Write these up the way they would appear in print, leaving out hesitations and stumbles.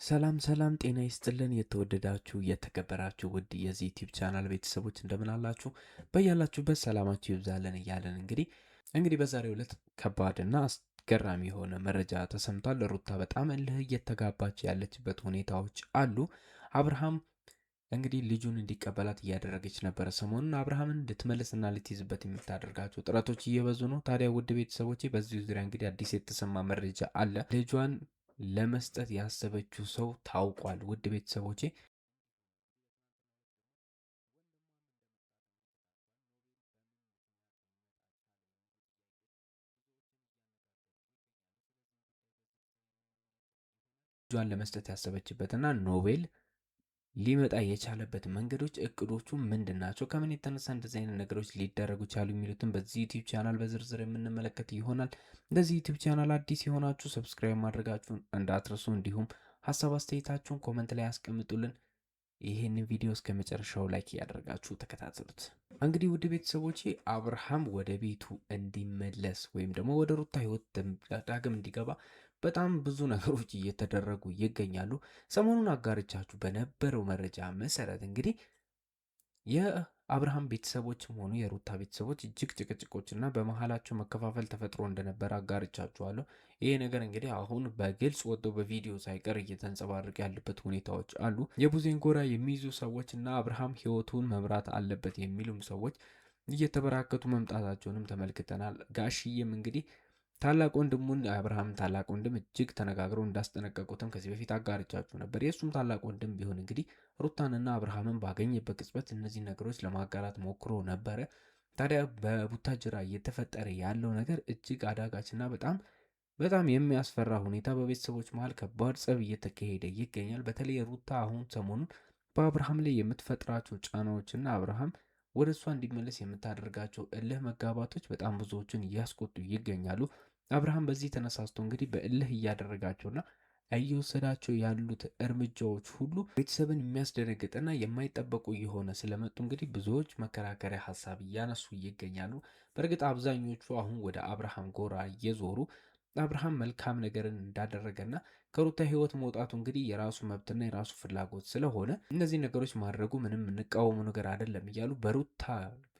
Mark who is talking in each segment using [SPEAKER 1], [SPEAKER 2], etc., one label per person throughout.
[SPEAKER 1] ሰላም ሰላም ጤና ይስጥልን የተወደዳችሁ የተከበራችሁ ውድ የዚህ ዩቲዩብ ቻናል ቤተሰቦች እንደምን አላችሁ? በያላችሁበት ሰላማችሁ ይብዛልን እያለን እንግዲህ በዛሬው ዕለት ከባድና አስገራሚ የሆነ መረጃ ተሰምቷል። ሩታ በጣም እልህ እየተጋባች ያለችበት ሁኔታዎች አሉ። አብርሃም እንግዲህ ልጁን እንዲቀበላት እያደረገች ነበረ። ሰሞኑን አብርሃምን ልትመልስና ልትይዝበት የምታደርጋቸው ጥረቶች እየበዙ ነው። ታዲያ ውድ ቤተሰቦቼ በዚህ ዙሪያ እንግዲህ አዲስ የተሰማ መረጃ አለ። ልጇን ለመስጠት ያሰበችው ሰው ታውቋል። ውድ ቤተሰቦቼ ልጇን ለመስጠት ያሰበችበትና ኖቤል ሊመጣ የቻለበት መንገዶች፣ እቅዶቹ ምንድን ናቸው? ከምን የተነሳ እንደዚህ አይነት ነገሮች ሊደረጉ ቻሉ? የሚሉትን በዚህ ዩቲዩብ ቻናል በዝርዝር የምንመለከት ይሆናል። እንደዚህ ዩቲዩብ ቻናል አዲስ የሆናችሁ ሰብስክራይብ ማድረጋችሁን እንዳትረሱ፣ እንዲሁም ሀሳብ አስተያየታችሁን ኮመንት ላይ ያስቀምጡልን። ይህንን ቪዲዮ እስከ መጨረሻው ላይክ እያደረጋችሁ ተከታተሉት። እንግዲህ ውድ ቤተሰቦቼ አብርሃም ወደ ቤቱ እንዲመለስ ወይም ደግሞ ወደ ሩታ ህይወት ዳግም እንዲገባ በጣም ብዙ ነገሮች እየተደረጉ ይገኛሉ። ሰሞኑን አጋርቻችሁ በነበረው መረጃ መሰረት እንግዲህ የአብርሃም ቤተሰቦችም ሆኑ የሩታ ቤተሰቦች እጅግ ጭቅጭቆችና በመሀላቸው መከፋፈል ተፈጥሮ እንደነበረ አጋርቻችኋለሁ። ይሄ ነገር እንግዲህ አሁን በግልጽ ወጥቶ በቪዲዮ ሳይቀር እየተንጸባረቀ ያለበት ሁኔታዎች አሉ። የቡዜን ጎራ የሚይዙ ሰዎች እና አብርሃም ህይወቱን መምራት አለበት የሚሉም ሰዎች እየተበራከቱ መምጣታቸውንም ተመልክተናል። ጋሽዬም እንግዲህ ታላቅ ወንድሙን አብርሃም ታላቅ ወንድም እጅግ ተነጋግረው እንዳስጠነቀቁትም ከዚህ በፊት አጋርቻችሁ ነበር። የእሱም ታላቅ ወንድም ቢሆን እንግዲህ ሩታንና አብርሃምን ባገኘበት ቅጽበት እነዚህ ነገሮች ለማጋራት ሞክሮ ነበረ። ታዲያ በቡታጅራ እየተፈጠረ ያለው ነገር እጅግ አዳጋችና በጣም የሚያስፈራ ሁኔታ በቤተሰቦች መሀል ከባድ ጸብ እየተካሄደ ይገኛል። በተለይ ሩታ አሁን ሰሞኑን በአብርሃም ላይ የምትፈጥራቸው ጫናዎችና አብርሃም ወደ እሷ እንዲመለስ የምታደርጋቸው እልህ መጋባቶች በጣም ብዙዎችን እያስቆጡ ይገኛሉ። አብርሃም በዚህ ተነሳስቶ እንግዲህ በእልህ እያደረጋቸውና እየወሰዳቸው ያሉት እርምጃዎች ሁሉ ቤተሰብን የሚያስደነግጥና የማይጠበቁ እየሆነ ስለመጡ እንግዲህ ብዙዎች መከራከሪያ ሀሳብ እያነሱ ይገኛሉ። በእርግጥ አብዛኞቹ አሁን ወደ አብርሃም ጎራ እየዞሩ አብርሃም መልካም ነገርን እንዳደረገና ከሩታ ህይወት መውጣቱ እንግዲህ የራሱ መብትና የራሱ ፍላጎት ስለሆነ እነዚህ ነገሮች ማድረጉ ምንም የምንቃወሙ ነገር አይደለም እያሉ በሩታ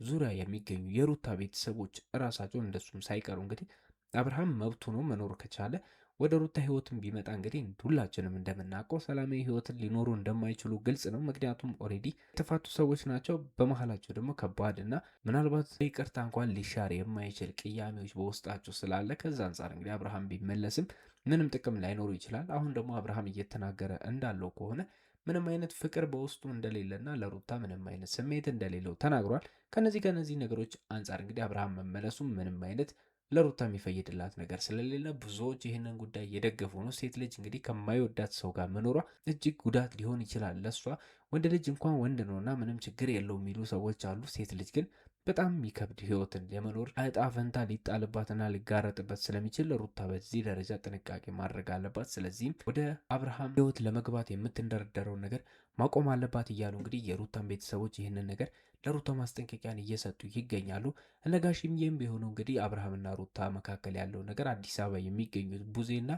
[SPEAKER 1] ዙሪያ የሚገኙ የሩታ ቤተሰቦች እራሳቸው እንደሱም ሳይቀሩ እንግዲህ አብርሃም መብቱ ነው መኖር ከቻለ ወደ ሩታ ህይወትን ቢመጣ እንግዲህ ሁላችንም እንደምናውቀው ሰላማዊ ህይወትን ሊኖሩ እንደማይችሉ ግልጽ ነው። ምክንያቱም ኦልሬዲ የተፋቱ ሰዎች ናቸው። በመሀላቸው ደግሞ ከባድ እና ምናልባት ይቅርታ እንኳን ሊሻር የማይችል ቅያሜዎች በውስጣቸው ስላለ ከዛ አንጻር እንግዲህ አብርሃም ቢመለስም ምንም ጥቅም ላይኖሩ ይችላል። አሁን ደግሞ አብርሃም እየተናገረ እንዳለው ከሆነ ምንም አይነት ፍቅር በውስጡ እንደሌለና ለሩታ ምንም አይነት ስሜት እንደሌለው ተናግሯል። ከነዚህ ነገሮች አንጻር እንግዲህ አብርሃም መመለሱ ምንም አይነት ለሩታ የሚፈይድላት ነገር ስለሌለ ብዙዎች ይህንን ጉዳይ እየደገፉ ነው። ሴት ልጅ እንግዲህ ከማይወዳት ሰው ጋር መኖሯ እጅግ ጉዳት ሊሆን ይችላል ለሷ። ወንድ ልጅ እንኳን ወንድ ነውና ምንም ችግር የለው የሚሉ ሰዎች አሉ። ሴት ልጅ ግን በጣም የሚከብድ ህይወትን የመኖር እጣ ፈንታ ሊጣልባትና ሊጋረጥበት ስለሚችል ሩታ በዚህ ደረጃ ጥንቃቄ ማድረግ አለባት። ስለዚህም ወደ አብርሃም ህይወት ለመግባት የምትንደረደረውን ነገር ማቆም አለባት እያሉ እንግዲህ የሩታን ቤተሰቦች ይህንን ነገር ለሩታ ማስጠንቀቂያን እየሰጡ ይገኛሉ። እነ ጋሽዬም ቢሆኑ እንግዲህ አብርሃምና ሩታ መካከል ያለው ነገር አዲስ አበባ የሚገኙት ቡዜና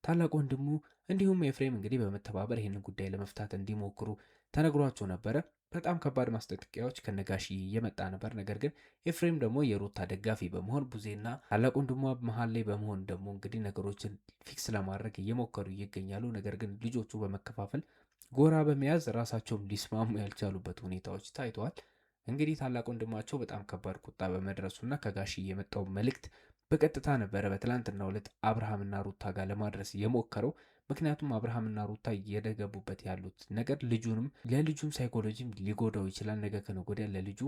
[SPEAKER 1] ታላቅ ወንድሙ እንዲሁም ኤፍሬም እንግዲህ በመተባበር ይህንን ጉዳይ ለመፍታት እንዲሞክሩ ተነግሯቸው ነበረ። በጣም ከባድ ማስጠንቀቂያዎች ከነጋሽዬ እየመጣ ነበር። ነገር ግን ኤፍሬም ደግሞ የሩታ ደጋፊ በመሆን ቡዜና ታላቅ ወንድሟ መሀል ላይ በመሆን ደግሞ እንግዲህ ነገሮችን ፊክስ ለማድረግ እየሞከሩ ይገኛሉ። ነገር ግን ልጆቹ በመከፋፈል ጎራ በመያዝ ራሳቸውም ሊስማሙ ያልቻሉበት ሁኔታዎች ታይተዋል። እንግዲህ ታላቅ ወንድማቸው በጣም ከባድ ቁጣ በመድረሱና ከጋሽዬ የመጣው መልእክት በቀጥታ ነበረ በትላንትናው ዕለት አብርሃምና ሩታ ጋር ለማድረስ የሞከረው። ምክንያቱም አብርሃምና ሩታ እየደገቡበት ያሉት ነገር ለልጁም ሳይኮሎጂም ሊጎዳው ይችላል። ነገ ከነገ ወዲያ ለልጁ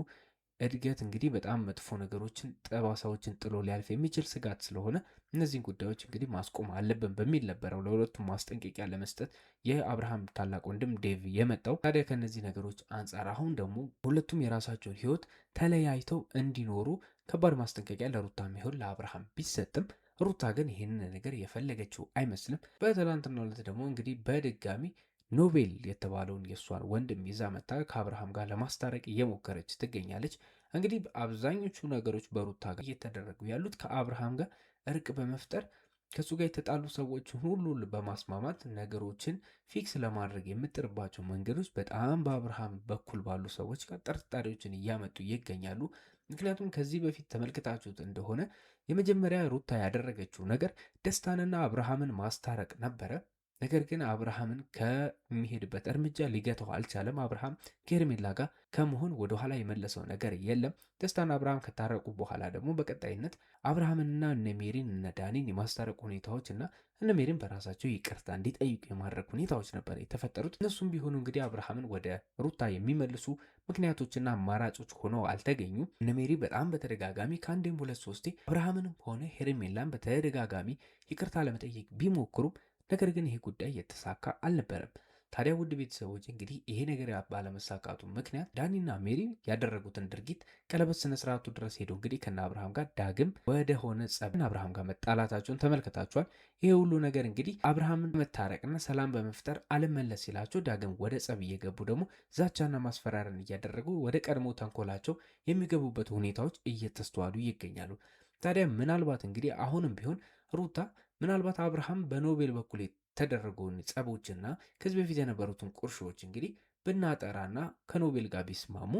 [SPEAKER 1] እድገት እንግዲህ በጣም መጥፎ ነገሮችን ጠባሳዎችን ጥሎ ሊያልፍ የሚችል ስጋት ስለሆነ እነዚህን ጉዳዮች እንግዲህ ማስቆም አለብን በሚል ነበረው ለሁለቱም ማስጠንቀቂያ ለመስጠት የአብርሃም ታላቅ ወንድም ዴቭ የመጣው። ታዲያ ከነዚህ ነገሮች አንጻር አሁን ደግሞ ሁለቱም የራሳቸውን ህይወት ተለያይተው እንዲኖሩ ከባድ ማስጠንቀቂያ ለሩታም ይሁን ለአብርሃም ቢሰጥም ሩታ ግን ይህንን ነገር የፈለገችው አይመስልም። በትላንትናው ዕለት ደግሞ እንግዲህ በድጋሚ ኖቤል የተባለውን የእሷን ወንድም ይዛ መታ ከአብርሃም ጋር ለማስታረቅ እየሞከረች ትገኛለች። እንግዲህ አብዛኞቹ ነገሮች በሩታ ጋር እየተደረጉ ያሉት ከአብርሃም ጋር እርቅ በመፍጠር ከሱ ጋር የተጣሉ ሰዎችን ሁሉ በማስማማት ነገሮችን ፊክስ ለማድረግ የምጥርባቸው መንገዶች በጣም በአብርሃም በኩል ባሉ ሰዎች ጋር ጥርጣሬዎችን እያመጡ ይገኛሉ። ምክንያቱም ከዚህ በፊት ተመልክታችሁት እንደሆነ የመጀመሪያ ሩታ ያደረገችው ነገር ደስታንና አብርሃምን ማስታረቅ ነበረ። ነገር ግን አብርሃምን ከሚሄድበት እርምጃ ሊገታው አልቻለም። አብርሃም ከሄርሜላ ጋር ከመሆን ወደኋላ የመለሰው ነገር የለም። ደስታና አብርሃም ከታረቁ በኋላ ደግሞ በቀጣይነት አብርሃምንና እነ ሜሪን እነ ዳኒን የማስታረቅ ሁኔታዎች እና እነ ሜሪን በራሳቸው ይቅርታ እንዲጠይቁ የማድረግ ሁኔታዎች ነበር የተፈጠሩት። እነሱም ቢሆኑ እንግዲህ አብርሃምን ወደ ሩታ የሚመልሱ ምክንያቶችና አማራጮች ሆነው አልተገኙም። እነ ሜሪ በጣም በተደጋጋሚ ከአንዴም ሁለት ሶስቴ አብርሃምንም ሆነ ሄርሜላን በተደጋጋሚ ይቅርታ ለመጠየቅ ቢሞክሩም ነገር ግን ይሄ ጉዳይ የተሳካ አልነበረም። ታዲያ ውድ ቤተሰቦች እንግዲህ ይሄ ነገር ባለመሳካቱ ምክንያት ዳኒና ሜሪ ያደረጉትን ድርጊት ቀለበት ስነስርዓቱ ድረስ ሄዶ እንግዲህ ከነ አብርሃም ጋር ዳግም ወደ ሆነ ጸብና አብርሃም ጋር መጣላታቸውን ተመልክታችኋል። ይሄ ሁሉ ነገር እንግዲህ አብርሃምን መታረቅና ሰላም በመፍጠር አልመለስ ሲላቸው ዳግም ወደ ጸብ እየገቡ ደግሞ ዛቻና ማስፈራሪያን እያደረጉ ወደ ቀድሞ ተንኮላቸው የሚገቡበት ሁኔታዎች እየተስተዋሉ ይገኛሉ። ታዲያ ምናልባት እንግዲህ አሁንም ቢሆን ሩታ ምናልባት አብርሃም በኖቤል በኩል የተደረገውን ጸቦችና ከዚህ በፊት የነበሩትን ቁርሾዎች እንግዲህ ብናጠራና ከኖቤል ጋር ቢስማሙ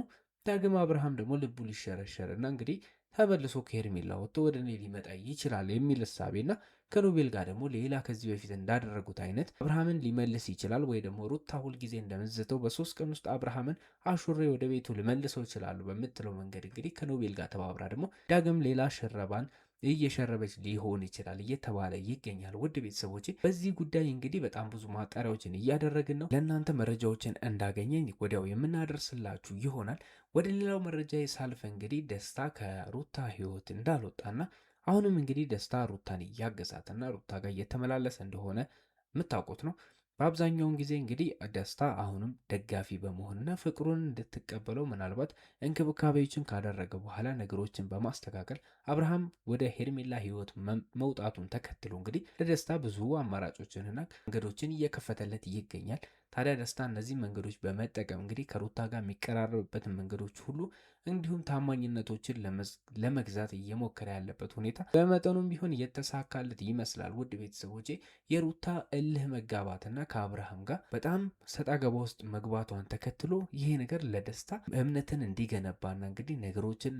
[SPEAKER 1] ዳግም አብርሃም ደግሞ ልቡ ሊሸረሸርና እንግዲህ ተመልሶ ከሄርሜላ ወጥቶ ወደ እኔ ሊመጣ ይችላል የሚል እሳቤና ከኖቤል ጋር ደግሞ ሌላ ከዚህ በፊት እንዳደረጉት አይነት አብርሃምን ሊመልስ ይችላል። ወይ ደግሞ ሩታ ሁልጊዜ እንደምትዝተው በ3 ቀን ውስጥ አብርሃምን አሹሬ ወደ ቤቱ ልመልሰው ይችላሉ በምትለው መንገድ እንግዲህ ከኖቤል ጋር ተባብራ ደግሞ ዳግም ሌላ ሽረባን እየሸረበች ሊሆን ይችላል እየተባለ ይገኛል። ውድ ቤተሰቦቼ በዚህ ጉዳይ እንግዲህ በጣም ብዙ ማጣሪያዎችን እያደረግን ነው። ለእናንተ መረጃዎችን እንዳገኘኝ ወዲያው የምናደርስላችሁ ይሆናል። ወደ ሌላው መረጃ ሳልፍ እንግዲህ ደስታ ከሩታ ሕይወት እንዳልወጣና አሁንም እንግዲህ ደስታ ሩታን እያገዛትና ሩታ ጋር እየተመላለሰ እንደሆነ የምታውቁት ነው። በአብዛኛውን ጊዜ እንግዲህ ደስታ አሁንም ደጋፊ በመሆንና ፍቅሩን እንድትቀበለው ምናልባት እንክብካቤዎችን ካደረገ በኋላ ነገሮችን በማስተካከል አብርሃም ወደ ሄርሜላ ሕይወት መውጣቱን ተከትሎ እንግዲህ ለደስታ ብዙ አማራጮችንና መንገዶችን እየከፈተለት ይገኛል። ታዲያ ደስታ እነዚህ መንገዶች በመጠቀም እንግዲህ ከሩታ ጋር የሚቀራረብበትን መንገዶች ሁሉ እንዲሁም ታማኝነቶችን ለመግዛት እየሞከረ ያለበት ሁኔታ በመጠኑም ቢሆን እየተሳካለት ይመስላል። ውድ ቤተሰቦቼ የሩታ እልህ መጋባትና ከአብርሃም ጋር በጣም ሰጣ ገባ ውስጥ መግባቷን ተከትሎ ይሄ ነገር ለደስታ እምነትን እንዲገነባና እንግዲህ ነገሮችን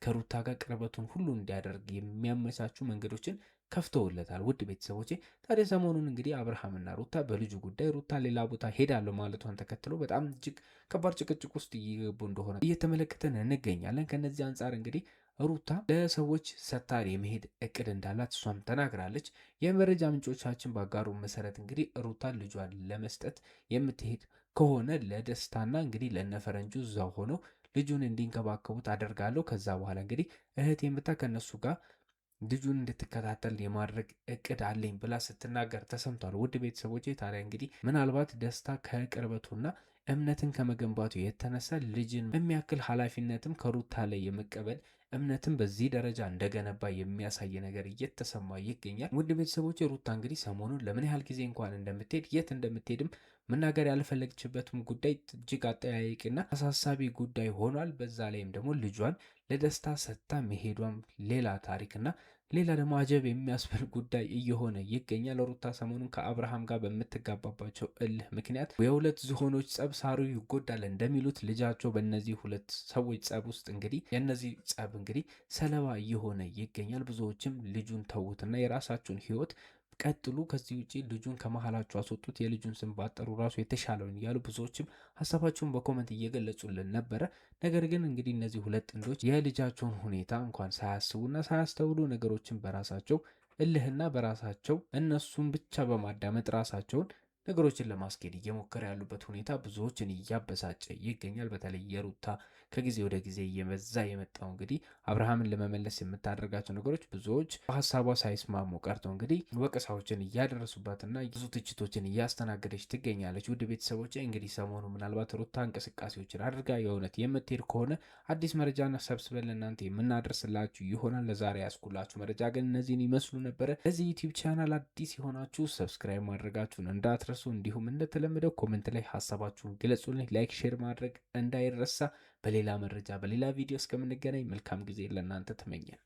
[SPEAKER 1] ከሩታ ጋር ቅርበቱን ሁሉ እንዲያደርግ የሚያመቻቹ መንገዶችን ከፍተውለታል። ውድ ቤተሰቦቼ ታዲያ ሰሞኑን እንግዲህ አብርሃምና ሩታ በልጁ ጉዳይ ሩታ ሌላ ቦታ ሄዳለሁ ማለቷን ተከትሎ በጣም እጅግ ከባድ ጭቅጭቅ ውስጥ እየገቡ እንደሆነ እየተመለከተን እንገኛለን። ከነዚህ አንጻር እንግዲህ ሩታ ለሰዎች ሰታር የመሄድ እቅድ እንዳላት እሷም ተናግራለች። የመረጃ ምንጮቻችን ባጋሩ መሰረት እንግዲህ ሩታ ልጇን ለመስጠት የምትሄድ ከሆነ ለደስታና እንግዲህ ለነፈረንጁ እዛው ሆነው ልጁን እንዲንከባከቡት አደርጋለሁ። ከዛ በኋላ እንግዲህ እህቴ የምታ ከነሱ ጋር ልጁን እንድትከታተል የማድረግ እቅድ አለኝ ብላ ስትናገር ተሰምቷል። ውድ ቤተሰቦቼ ታዲያ እንግዲህ ምናልባት ደስታ ከቅርበቱና እምነትን ከመገንባቱ የተነሳ ልጅን የሚያክል ኃላፊነትም ከሩታ ላይ የመቀበል እምነትን በዚህ ደረጃ እንደገነባ የሚያሳይ ነገር እየተሰማ ይገኛል። ውድ ቤተሰቦች ሩታ እንግዲህ ሰሞኑን ለምን ያህል ጊዜ እንኳን እንደምትሄድ የት እንደምትሄድም መናገር ያልፈለገችበትም ጉዳይ እጅግ አጠያያቂና አሳሳቢ ጉዳይ ሆኗል። በዛ ላይም ደግሞ ልጇን ለደስታ ሰጥታ መሄዷም ሌላ ታሪክና ሌላ ደግሞ አጀብ የሚያስብል ጉዳይ እየሆነ ይገኛል። ሩታ ሰሞኑን ከአብርሃም ጋር በምትጋባባቸው እልህ ምክንያት የሁለት ዝሆኖች ጸብ ሳሩ ይጎዳል እንደሚሉት ልጃቸው በእነዚህ ሁለት ሰዎች ጸብ ውስጥ እንግዲህ የእነዚህ ጸብ እንግዲህ ሰለባ እየሆነ ይገኛል። ብዙዎችም ልጁን ተዉትና የራሳቸውን ሕይወት ቀጥሉ፣ ከዚህ ውጪ ልጁን ከመሃላቸው አስወጡት፣ የልጁን ስም ባጠሩ ራሱ የተሻለውን እያሉ ብዙዎችም ሀሳባቸውን በኮመንት እየገለጹልን ነበረ። ነገር ግን እንግዲህ እነዚህ ሁለት ጥንዶች የልጃቸውን ሁኔታ እንኳን ሳያስቡና ሳያስተውሉ ነገሮችን በራሳቸው እልህና በራሳቸው እነሱን ብቻ በማዳመጥ ራሳቸውን ነገሮችን ለማስኬድ እየሞከረ ያሉበት ሁኔታ ብዙዎችን እያበሳጨ ይገኛል። በተለይ የሩታ ከጊዜ ወደ ጊዜ እየበዛ የመጣው እንግዲህ አብርሃምን ለመመለስ የምታደርጋቸው ነገሮች ብዙዎች በሀሳቧ ሳይስማሙ ቀርተው እንግዲህ ወቀሳዎችን እያደረሱባትና ብዙ ትችቶችን እያስተናገደች ትገኛለች። ውድ ቤተሰቦች እንግዲህ ሰሞኑ ምናልባት ሩታ እንቅስቃሴዎችን አድርጋ የእውነት የምትሄድ ከሆነ አዲስ መረጃና ሰብስበን ለእናንተ የምናደርስላችሁ ይሆናል። ለዛሬ ያስኩላችሁ መረጃ ግን እነዚህን ይመስሉ ነበረ። ለዚህ ዩቲዩብ ቻናል አዲስ የሆናችሁ ሰብስክራይብ ማድረጋችሁን እንዳትረሱ፣ እንዲሁም እንደተለመደው ኮሜንት ላይ ሀሳባችሁን ግለጹልኝ። ላይክ ሼር ማድረግ እንዳይረሳ። በሌላ መረጃ በሌላ ቪዲዮ እስከምንገናኝ መልካም ጊዜ ለእናንተ ተመኘን።